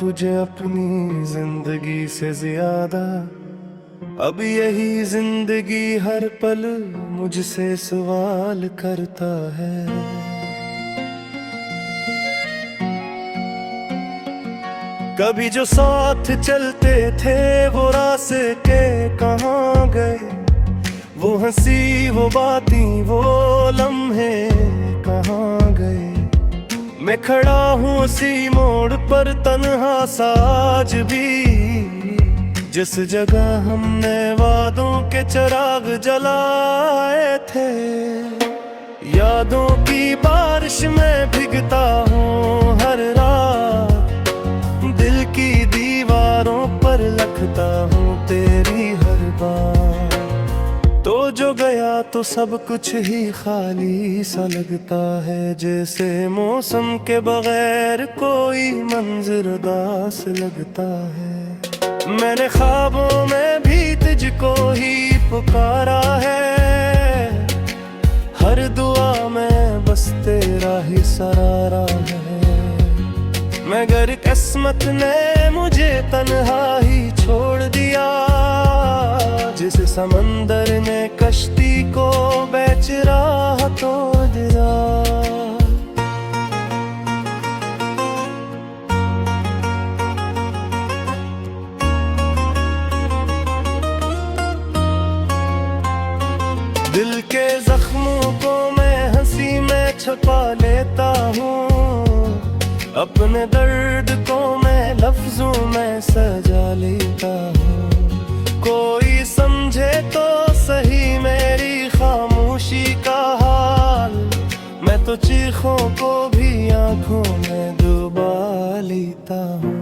तुझे अपनी जिंदगी से ज्यादा। अब यही जिंदगी हर पल मुझसे सवाल करता है। कभी जो साथ चलते थे वो रास्ते कहाँ गए, वो हंसी वो बातें वो लम्हे कहाँ गए। मैं खड़ा हूँ उसी मोड़ पर तन्हा सा आज भी, जिस जगह हमने वादों के चिराग जलाए थे। यादों की बारिश में भीगता हूँ हर रात, दिल की दीवारों पर लिखता हूँ तेरी हर बात। तो जो गया तो सब कुछ ही खाली सा लगता है, जैसे मौसम के बगैर कोई मंजर उदास लगता है। मैंने ख्वाबों में भी तुझको ही पुकारा है, हर दुआ में बस तेरा ही सहारा है। मगर किस्मत ने मुझे तन्हा ही छोड़ दिया, जिस समंदर ने कश्ती को बेच राह तोड़ दिया। दिल के जख्मों को मैं हंसी में छुपा लेता हूँ, अपने दर्द को मैं लफ्जों में सजा लेता हूँ। कोई समझे तो सही मेरी खामोशी का हाल, मैं तो चीखों को भी आंखों में डुबा लेता हूँ।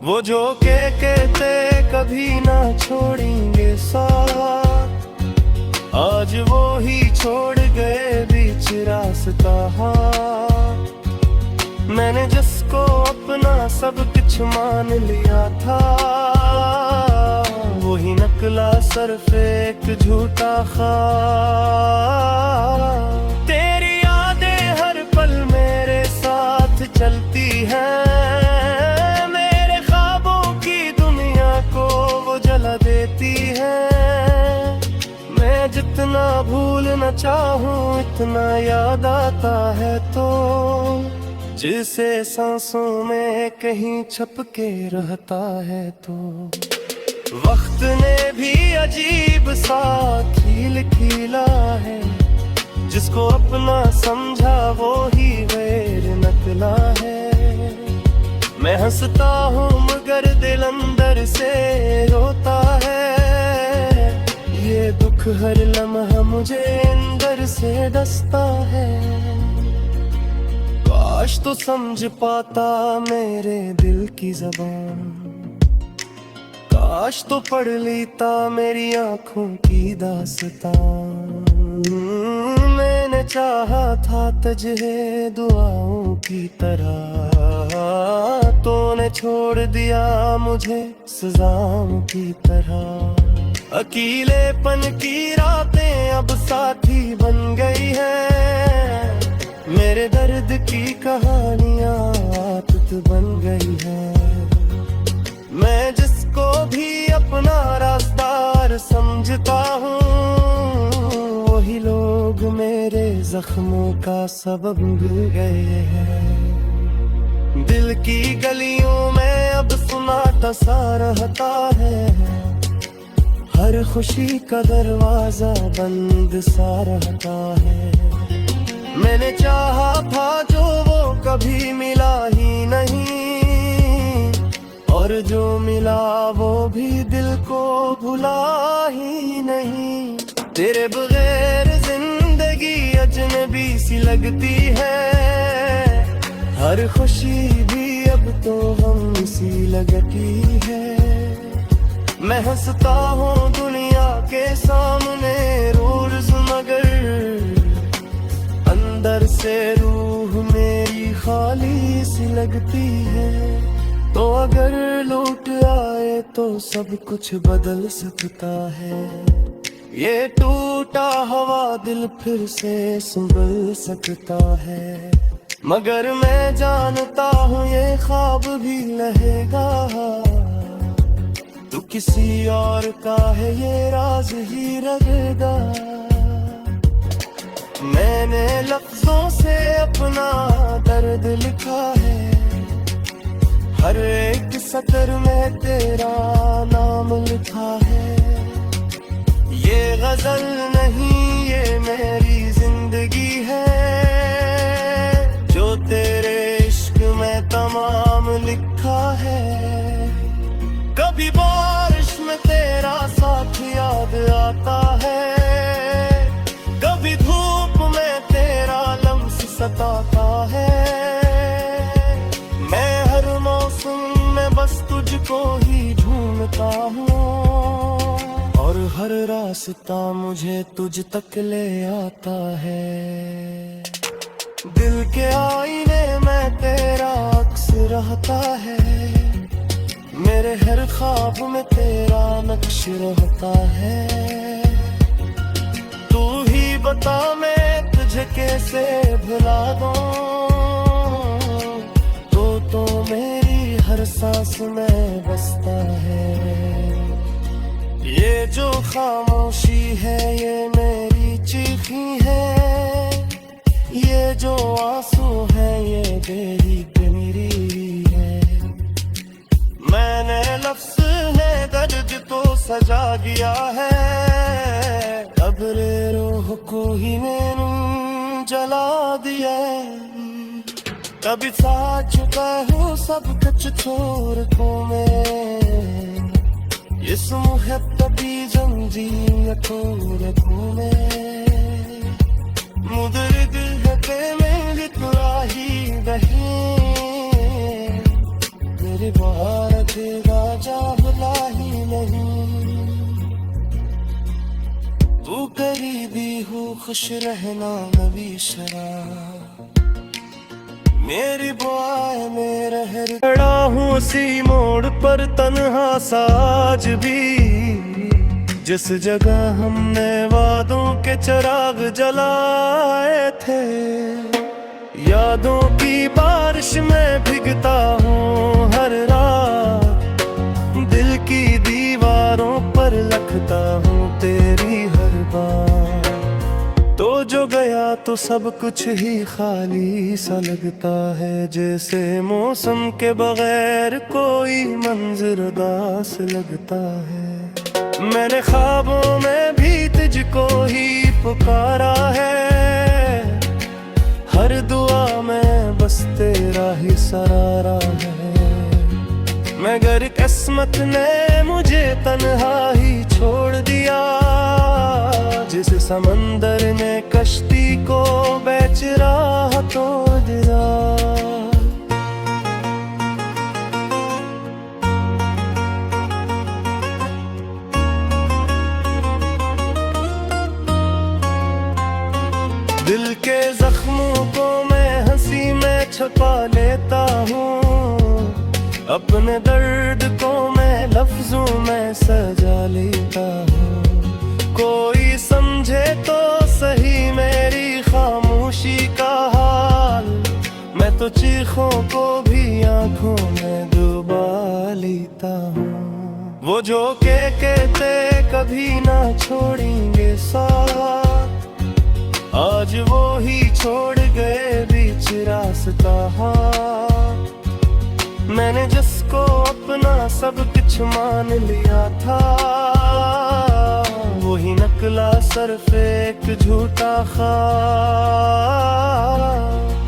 वो जो कहते कभी ना छोड़ेंगे साथ, आज वो ही छोड़ गए बीच रास्ता हाथ। मैंने जिसको अपना सब कुछ मान लिया था, वही नकला सिर्फ एक झूठा ख्वाब। तेरी यादें हर पल मेरे साथ चलती हैं, मेरे ख्वाबों की दुनिया को वो जला देती है। मैं जितना भूलना चाहूँ इतना याद आता है, तो जिसे सांसों में कहीं छप के रहता है। तो वक्त ने भी अजीब सा खील खीला है, जिसको अपना समझा वो ही गैर निकला है। मैं हंसता हूँ मगर दिल अंदर से रोता है, ये दुख हर लम्हा मुझे अंदर से डसता है। काश तो समझ पाता मेरे दिल की ज़बान, काश तो पढ़ लेता मेरी आंखों की दास्तान। मैंने चाहा था तुझे दुआओं की तरह, तूने छोड़ दिया मुझे सजाओं की तरह। अकेलेपन की रातें अब साथी बन गई है, मेरे दर्द की कहानियां आदत बन गई है। मैं जिसको भी अपना रास्तार समझता हूँ, वही लोग मेरे जख्मों का सबब मिल गए हैं। दिल की गलियों में अब सुनाता सा रहता है, हर खुशी का दरवाजा बंद सा रहता है। मैंने चाहा था जो वो कभी मिला ही नहीं, और जो मिला वो भी दिल को भुला ही नहीं। तेरे बगैर जिंदगी अजनबी सी लगती है, हर खुशी भी अब तो गम सी लगती है। मैं हंसता हूँ दुनिया के सामने रोज, मगर अंदर से रूह मेरी खाली सी लगती है। तो अगर लौट आए तो सब कुछ बदल सकता है, ये टूटा हुआ दिल फिर से संभल सकता है। मगर मैं जानता हूँ ये ख्वाब भी रहेगा। तू किसी और का है ये राज ही रहेगा। मैंने लफ्जों से अपना दर्द लिखा है, हर एक सतर में तेरा नाम लिखा है। ये गजल नहीं ये मेरी जिंदगी है, जो तेरे इश्क में तमाम लिखा है। कभी बारिश में तेरा साथ याद आता है, कभी धूप में तेरा लम्स सताता है। मैं हर मौसम में बस तुझको ही ढूंढता हूँ, और हर रास्ता मुझे तुझ तक ले आता है। दिल के आईने में तेरा अक्स रहता है, मेरे हर ख्वाब में तेरा नक्श रहता है। तू ही बता मैं तुझे कैसे भुला दूं, तो मेरी हर सांस में बसता है। ये जो खामोशी है ये मेरी चीखी है, ये जो आंसू है ये तेरी मेरी है। मैंने लफ्ज़ ने दर्द तो सजा दिया है, अब रे रूह को ही मैंने जला दिया। कभी साथ चुका हूँ सब कुछ छोड़ को मैं, इस मुहब्बती जंजीर तोड़ को मैं। मुदर दिल है में लिखा ही नहीं, मेरी बाहर तेरा जा भुला ही नहीं। तू करीबी हो खुश रहना नबी शराब, मेरी बुआए में रह खड़ा हूँ उसी मोड़ पर तन्हा साज भी, जिस जगह हमने वादों के चिराग जलाए थे। यादों की बारिश में भीगता हूँ हर रात, दिल की दीवारों पर लिखता हूँ तेरी हर बात। तो जो गया तो सब कुछ ही खाली सा लगता है, जैसे मौसम के बगैर कोई मंजर उदास लगता है। मैंने ख्वाबों में भी तुझको ही पुकारा है, हर दुआ में बस तेरा ही सरारा है। मगर किस्मत ने मुझे तन्हा ही छोड़ दिया, जिस समंदर ने कश्ती को बेच राह तोड़ दिया। दिल के जख्मों को मैं हंसी में छुपा लेता हूँ, अपने दर्द को मैं लफ्जों में सजा लेता हूँ। कोई समझे तो सही मेरी खामोशी का हाल, मैं तो चीखों को भी आंखों में डुबा लेता हूँ। वो जो कहते कभी ना छोड़ेंगे साथ, आज वो ही छोड़ गए बीच रास्ता। मैंने जिसको अपना सब कुछ मान लिया था, वही नकला सिर्फ एक झूठा ख्वाब।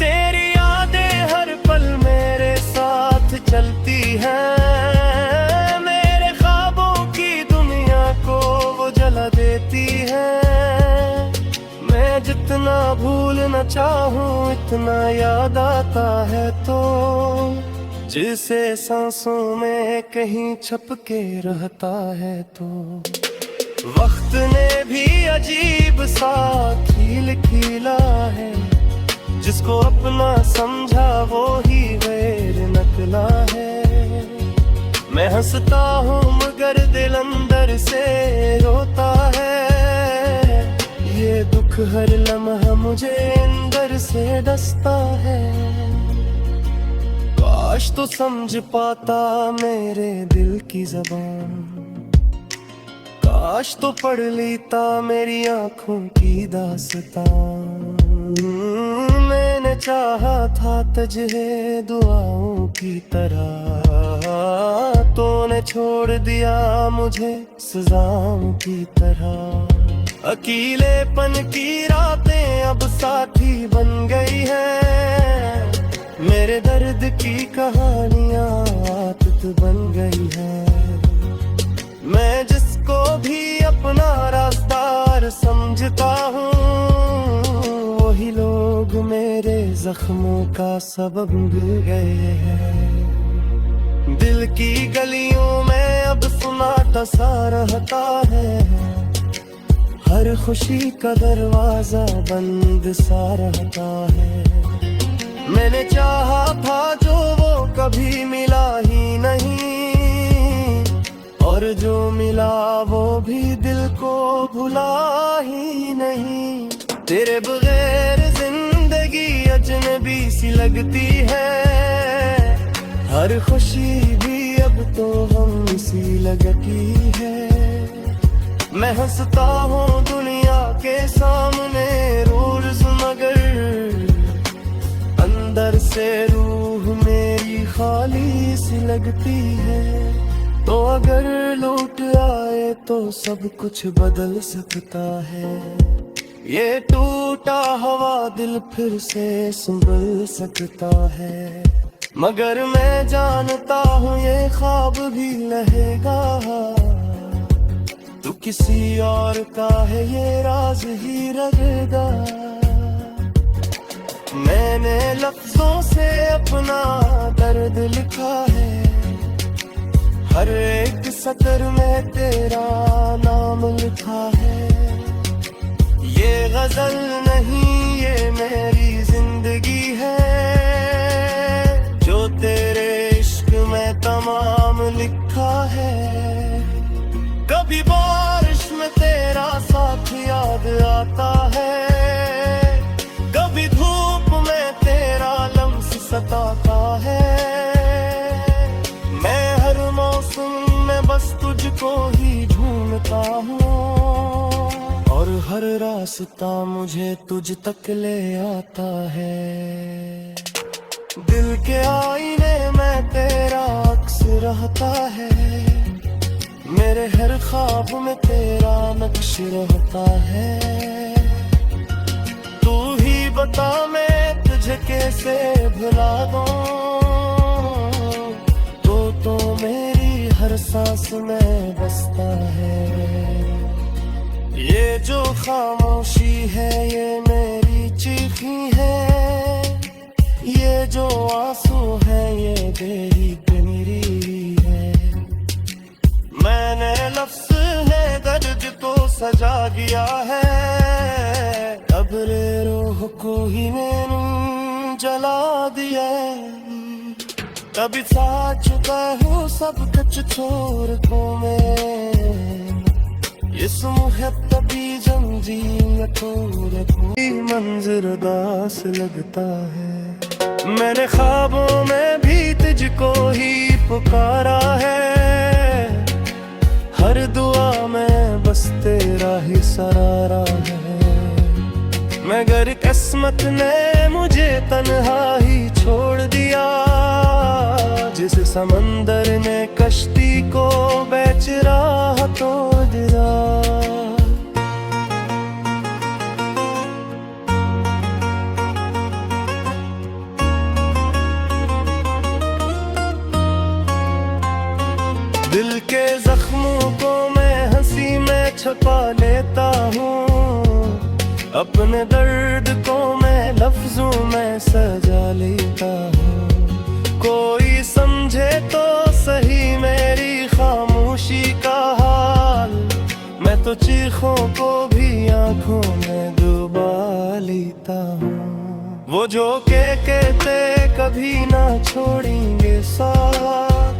तेरी यादें हर पल मेरे साथ चलती हैं, मेरे ख्वाबों की दुनिया को वो जला देती है। मैं जितना भूलना चाहूँ इतना याद आता है, तो जिसे सांसों में कहीं छप के रहता है। तो वक्त ने भी अजीब सा खील खीला है, जिसको अपना समझा वो ही गैर निकला है। मैं हंसता हूँ मगर दिल अंदर से रोता है, ये दुख दुख हर लम्हा मुझे अंदर से डसता है। काश तो समझ पाता मेरे दिल की ज़बान, काश तो पढ़ लेता मेरी आंखों की दास्तां। मैंने चाहा था तुझे दुआओं की तरह, तूने छोड़ दिया मुझे सजाओं की तरह। अकेलेपन की रातें अब साथी बन गई है, मेरे दर्द की कहानियां आदत बन गई है। मैं जिसको भी अपना रास्तार समझता हूँ, वही लोग मेरे जख्मों का सबब मिल गए हैं। दिल की गलियों में अब सुनाता सा रहता है, हर खुशी का दरवाजा बंद सा रहता है। मैंने चाहा था जो वो कभी मिला ही नहीं, और जो मिला वो भी दिल को भुला ही नहीं। तेरे बगैर जिंदगी अजनबी सी लगती है, हर खुशी भी अब तो हम सी लगती है। मैं हंसता हूँ दुनिया के सामने रोज, मगर अंदर से रूह मेरी खाली सी लगती है। तो अगर लौट आए तो सब कुछ बदल सकता है, ये टूटा हुआ दिल फिर से संभल सकता है। मगर मैं जानता हूँ ये ख्वाब भी रहेगा, तू किसी और का है ये राज ही रहेगा। मैंने लफ्जों से अपना दर्द लिखा है, हर एक सतर में तेरा नाम लिखा है। ये गजल नहीं ये मेरी जिंदगी है, जो तेरे इश्क में तमाम लिखा है। कभी बारिश में तेरा साथ याद आता है, कभी धूप में तेरा लम्स सताता है। मैं हर मौसम में बस तुझको ही ढूंढता हूँ, और हर रास्ता मुझे तुझ तक ले आता है। दिल के आईने में तेरा अक्स रहता है, मेरे हर ख्वाब में तेरा नक्श रहता है। तू ही बता मैं तुझे कैसे भुला दूं, तो मेरी हर सांस में बसता है। ये जो खामोशी है ये मेरी चीखी है, ये जो आंसू है ये देख मेरी है। मैंने लफ्ज है दर्द को सजा दिया है, अब रे रूह को ही मैंने जला दिया। कभी साथ चुका हूँ सब कुछ छोड़ को मैं, इस मुहब्बती जंजीर तोड़ कोई मंजर दास लगता है। मैंने ख्वाबों में भी तुझको ही पुकारा है, हर दुआ में बस तेरा ही सहारा है। मगर किस्मत ने मुझे तन्हा ही छोड़ दिया, जिस समंदर ने कश्ती को बेच राह तोड़ दिया। दिल के जख्मों को मैं हंसी में छुपा लेता हूँ, अपने दर्द को मैं लफ्जों में सजा लेता हूँ। कोई समझे तो सही मेरी खामोशी का हाल, मैं तो चीखों को भी आंखों में डुबा लेता हूँ। वो जो कहते कभी ना छोड़ेंगे साथ,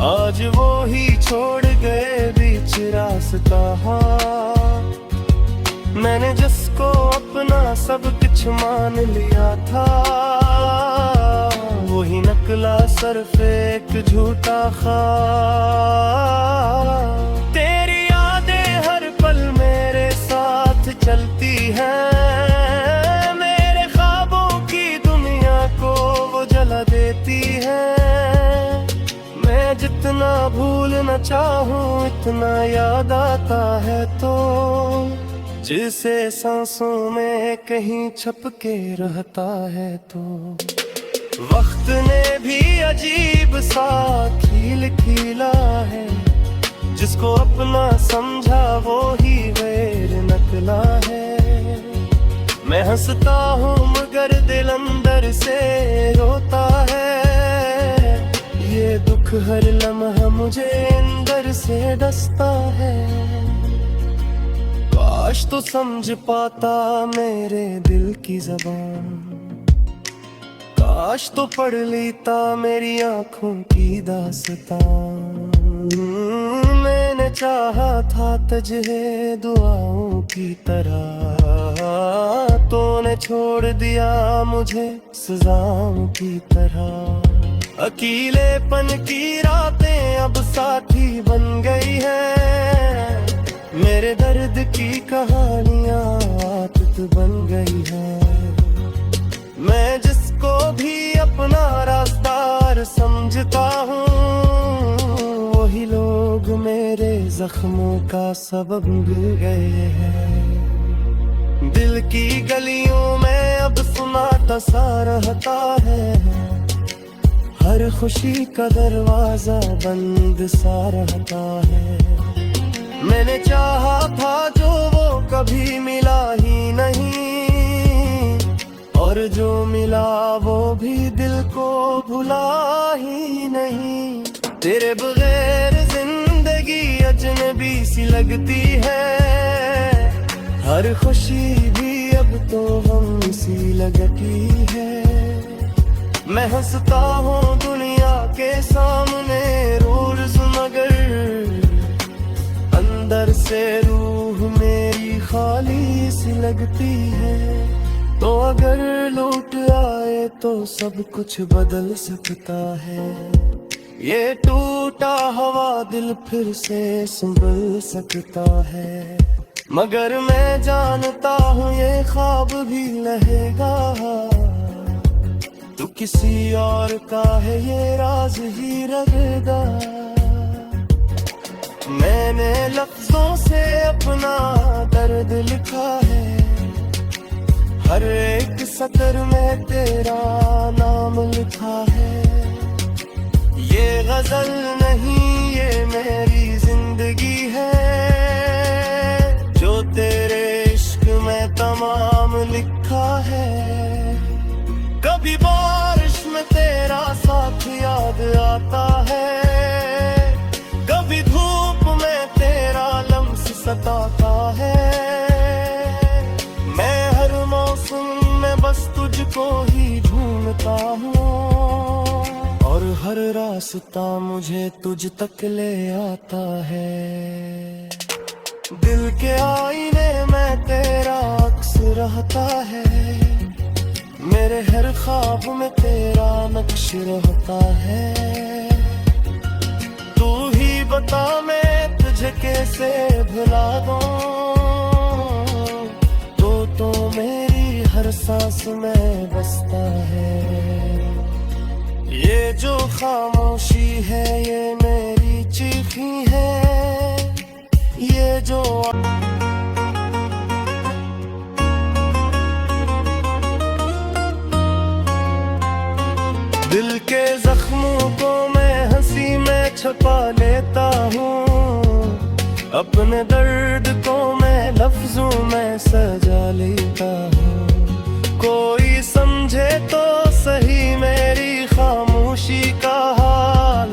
आज वो ही छोड़ गए बीच रास्ता। मैंने जिसको जिसको अपना सब कुछ मान लिया था, वही नकला सिर्फ एक झूठा ख्वाब। तेरी यादें हर पल मेरे साथ चलती हैं, मेरे ख्वाबों की दुनिया को वो जला देती है। मैं जितना भूलना चाहूँ इतना याद आता है तो, जिसे सांसों में कहीं छप के रहता है तो। वक्त ने भी अजीब सा खील खीला है, जिसको अपना समझा वो ही गैर नकला है। मैं हंसता हूँ मगर दिल अंदर से रोता है, ये दुख हर लम्हा मुझे अंदर से डसता है। काश तो समझ पाता मेरे दिल की ज़बान, काश तो पढ़ लेता मेरी आंखों की दास्तान। मैंने चाहा था तुझे दुआओं की तरह, तूने छोड़ दिया मुझे सजाओं की तरह। अकेलेपन की रातें अब साथी बन गई हैं, मेरे दर्द की कहानियां आदत बन गई हैं। मैं जिसको भी अपना रास्तार समझता हूँ, वही लोग मेरे जख्मों का सबब मिल गए हैं। दिल की गलियों में अब सुनाता सा रहता है, हर खुशी का दरवाजा बंद सा रहता है। मैंने चाहा था जो वो कभी मिला ही नहीं, और जो मिला वो भी दिल को भुला ही नहीं। तेरे बगैर जिंदगी अजनबी सी लगती है, हर खुशी भी अब तो गम सी लगती है। मैं हंसता हूँ दुनिया के सामने रोज मगर अंदर से रूह मेरी खाली सी लगती है। तो अगर लौट आए तो सब कुछ बदल सकता है, ये टूटा हुआ दिल फिर से संभल सकता है। मगर मैं जानता हूँ ये ख्वाब भी रहेगा, तू किसी और का है ये राज ही रहेगा। मैंने लफ्जों से अपना दर्द लिखा है, हर एक सतर में तेरा नाम लिखा है। ये गजल नहीं ये मेरी जिंदगी है, जो तेरे इश्क में तमाम लिखा है। कभी बारिश में तेरा साथ याद आता है, कभी धूप में तेरा लम्स सताता है। मैं हर मौसम में बस तुझको ही ढूंढता हूँ, और हर रास्ता मुझे तुझ तक ले आता है। दिल के आईने में तेरा अक्स रहता है, मेरे हर ख्वाब में तेरा नक्श रहता है। तू ही बता मैं तुझे कैसे भुला दूं, तो मेरी हर सांस में बसता है। ये जो खामोशी है ये मेरी चीखी है, ये जो दिल के जख्मों को मैं हंसी में छुपा लेता हूँ, अपने दर्द को मैं लफ्जों में सजा लेता हूँ। कोई समझे तो सही मेरी खामोशी का हाल,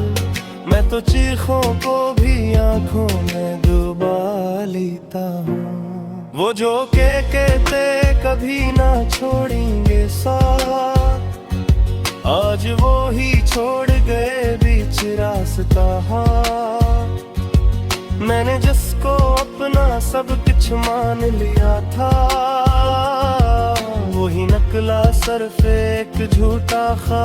मैं तो चीखों को भी आंखों में डुबा लेता हूँ। वो जो कहते कभी ना छोड़ेंगे साथ, आज वो ही छोड़ गए बीच रास्ता। मैंने जिसको अपना सब कुछ मान लिया था, वही नकला सिर्फ एक झूठा ख्वाब।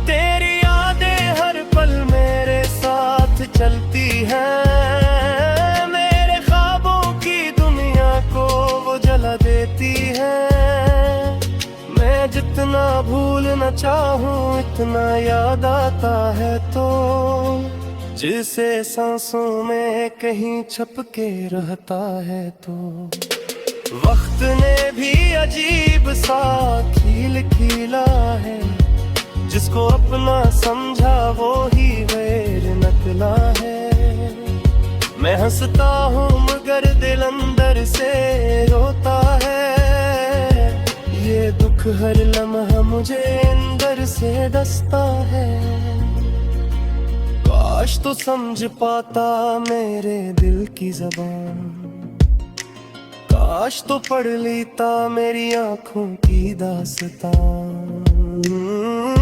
तेरी यादें हर पल मेरे साथ चलती हैं, मेरे ख्वाबों की दुनिया को वो जला देती है। मैं जितना भूलना चाहूँ इतना याद आता है, तो जिसे सांसों में कहीं छप के रहता है। तो वक्त ने भी अजीब सा खील खीला है, जिसको अपना समझा वो ही गैर निकला है। मैं हंसता हूँ मगर दिल अंदर से रोता है, ये दुख हर लम्हा मुझे अंदर से डसता है। काश तो समझ पाता मेरे दिल की ज़बान, काश तो पढ़ लेता मेरी आँखों की दास्तान।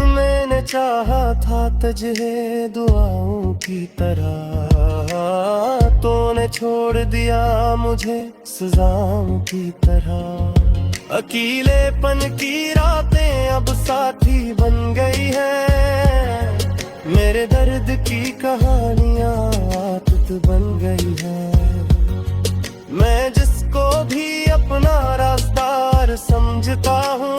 मैंने चाहा था तुझे दुआओं की तरह, तूने छोड़ दिया मुझे सजाओं की तरह। अकेलेपन की रातें अब साथी बन गई है, मेरे दर्द की कहानियां आदत बन गई है। मैं जिसको भी अपना राज़दार समझता हूँ,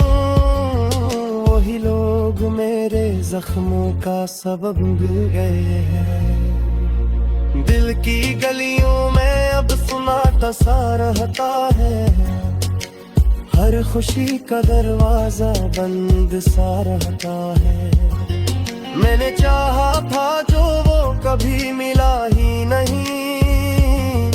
वही लोग मेरे जख्मों का सबब मिल गए हैं। दिल की गलियों में अब सुनाता सा रहता है, हर खुशी का दरवाजा बंद सा रहता है। मैंने चाहा था जो वो कभी मिला ही नहीं,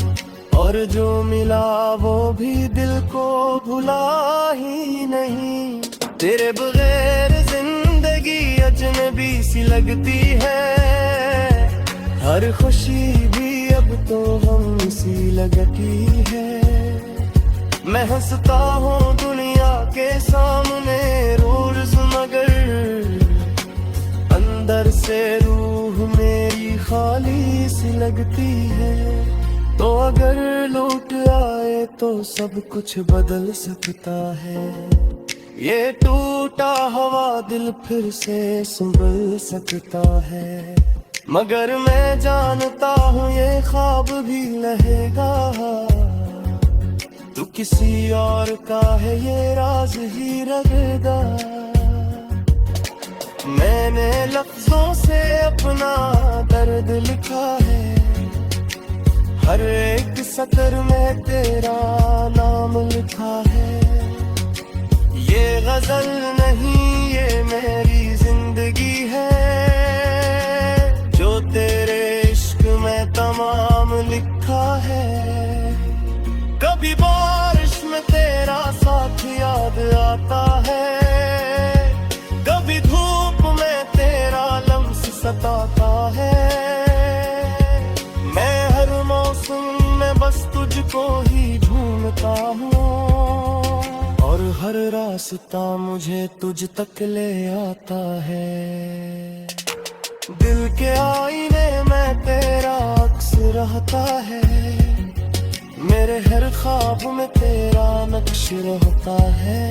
और जो मिला वो भी दिल को भुला ही नहीं। तेरे बगैर जिंदगी अजनबी सी लगती है, हर खुशी भी अब तो गम सी लगती है। मैं हंसता हूँ दुनिया के सामने रोज, मगर अंदर से रूह मेरी खाली सी लगती है। तो अगर लौट आए तो सब कुछ बदल सकता है, ये टूटा हुआ दिल फिर से संभल सकता है। मगर मैं जानता हूँ ये ख्वाब भी रहेगा, तू किसी और का है ये राज ही रहेगा। मैंने लफ्जों से अपना दर्द लिखा है, हर एक सतर में तेरा नाम लिखा है। ये गजल नहीं ये मेरी जिंदगी है, जो तेरे इश्क में तमाम लिखा है। कभी बारिश में तेरा साथ याद आता है, कभी धूप में तेरा लम्स सताता है। मैं हर मौसम में बस तुझको ही ढूंढता हूँ, और हर रास्ता मुझे तुझ तक ले आता है। दिल के आईने में तेरा अक्स रहता है, मेरे हर ख्वाब में तेरा नक्श रहता है।